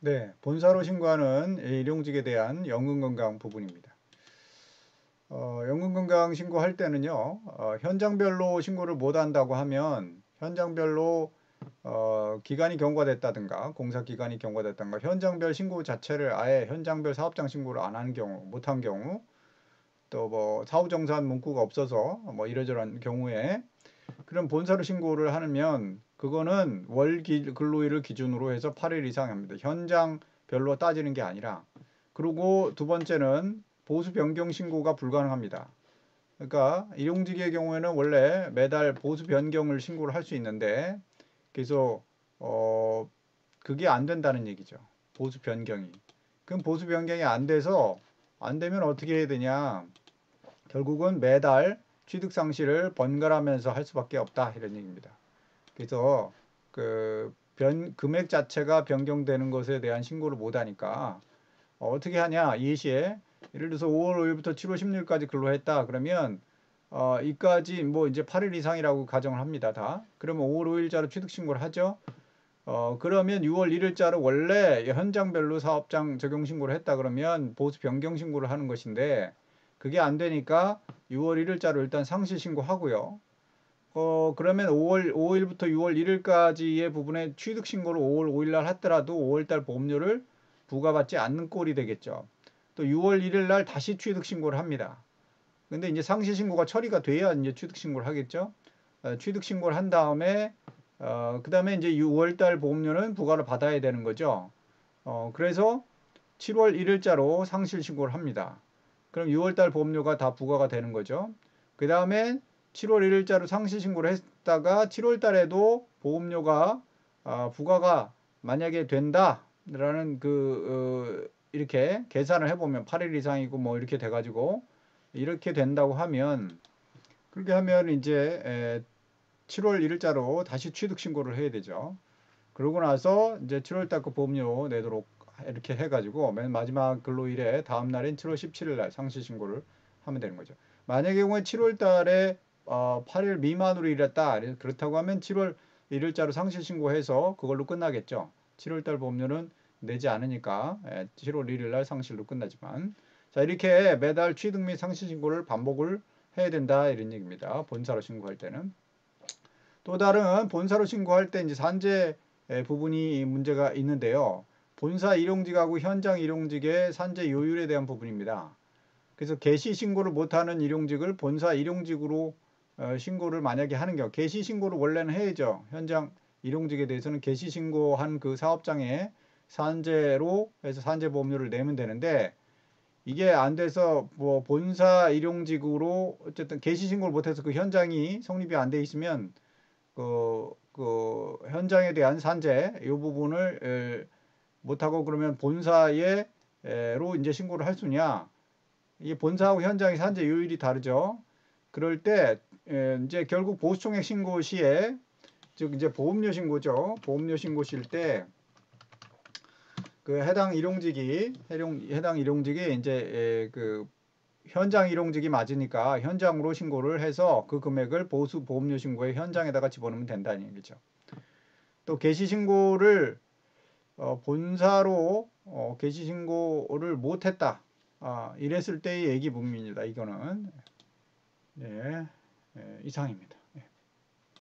네, 본사로 신고하는 일용직에 대한 연금건강 부분입니다. 연금건강 신고할 때는요, 현장별로 신고를 못 한다고 하면 현장별로 기간이 경과됐다든가 공사기간이 경과됐다든가 현장별 신고 자체를 아예 현장별 사업장 신고를 안 하는 경우, 못한 경우, 또 뭐 사후정산 문구가 없어서 뭐 이러저러한 경우에 그럼 본사로 신고를 하면 그거는 월 근로일을 기준으로 해서 8일 이상 합니다. 현장별로 따지는 게 아니라. 그리고 두 번째는 보수 변경 신고가 불가능합니다. 그러니까 일용직의 경우에는 원래 매달 보수 변경을 신고를 할 수 있는데 그래서 그게 안 된다는 얘기죠. 보수 변경이. 그럼 보수 변경이 안 돼서 안 되면 어떻게 해야 되냐? 결국은 매달 취득 상실을 번갈아가면서 할 수밖에 없다 이런 얘기입니다. 그래서 그 금액 자체가 변경되는 것에 대한 신고를 못 하니까 어떻게 하냐 이 시에 예를 들어서 5월 5일부터 7월 16일까지 근로했다 그러면 이까지 뭐 이제 8일 이상이라고 가정을 합니다. 다. 그러면 5월 5일자로 취득 신고를 하죠. 그러면 6월 1일자로 원래 현장별로 사업장 적용 신고를 했다 그러면 보수 변경 신고를 하는 것인데 그게 안 되니까 6월 1일자로 일단 상실 신고하고요. 그러면 5월 5일부터 6월 1일까지의 부분에 취득 신고를 5월 5일 날 했더라도 5월 달 보험료를 부과받지 않는 꼴이 되겠죠. 또 6월 1일 날 다시 취득 신고를 합니다. 근데 이제 상실 신고가 처리가 돼야 이제 취득 신고를 하겠죠. 취득 신고를 한 다음에 그 다음에 이제 6월 달 보험료는 부과를 받아야 되는 거죠. 그래서 7월 1일자로 상실 신고를 합니다. 그럼 6월 달 보험료가 다 부과가 되는 거죠. 그 다음에 7월 1일자로 상실 신고를 했다가 7월 달에도 보험료가 부과가 만약에 된다라는 이렇게 계산을 해보면 8일 이상이고 뭐 이렇게 돼가지고 이렇게 된다고 하면 그렇게 하면 이제 7월 1일자로 다시 취득 신고를 해야 되죠. 그러고 나서 이제 7월 달 거 보험료 내도록 이렇게 해가지고 맨 마지막 근로일에 다음 날인 7월 17일 날 상실 신고를 하면 되는 거죠. 만약의 경우에 7월 달에 8일 미만으로 일했다. 그렇다고 하면 7월 1일자로 상실 신고해서 그걸로 끝나겠죠. 7월 달 보험료는 내지 않으니까 7월 1일 날 상실로 끝나지만 자 이렇게 매달 취득 및 상실 신고를 반복을 해야 된다 이런 얘기입니다. 본사로 신고할 때는. 또 다른 본사로 신고할 때 이제 산재 부분이 문제가 있는데요. 본사 일용직하고 현장 일용직의 산재 요율에 대한 부분입니다. 그래서 개시 신고를 못하는 일용직을 본사 일용직으로 신고를 만약에 하는 경우 개시 신고를 원래는 해야죠. 현장 일용직에 대해서는 개시 신고한 그 사업장에 산재로 해서 산재보험료를 내면 되는데 이게 안 돼서 뭐 본사 일용직으로 어쨌든 개시 신고를 못해서 그 현장이 성립이 안 돼 있으면 그 현장에 대한 산재 이 부분을 못하고 그러면 본사에로 이제 신고를 할 수냐? 이 본사하고 현장의 산재 요율이 다르죠. 그럴 때 이제 결국 보수총액 신고 시에 즉 이제 보험료 신고죠. 보험료 신고 시일 때 그 해당 일용직이 이제 그 현장 일용직이 맞으니까 현장으로 신고를 해서 그 금액을 보수 보험료 신고에 현장에다가 집어넣으면 된다는 얘기죠. 또 개시 신고를 본사로 개시 신고를 못했다. 이랬을 때의 얘기 부분입니다. 이거는 네, 이상입니다.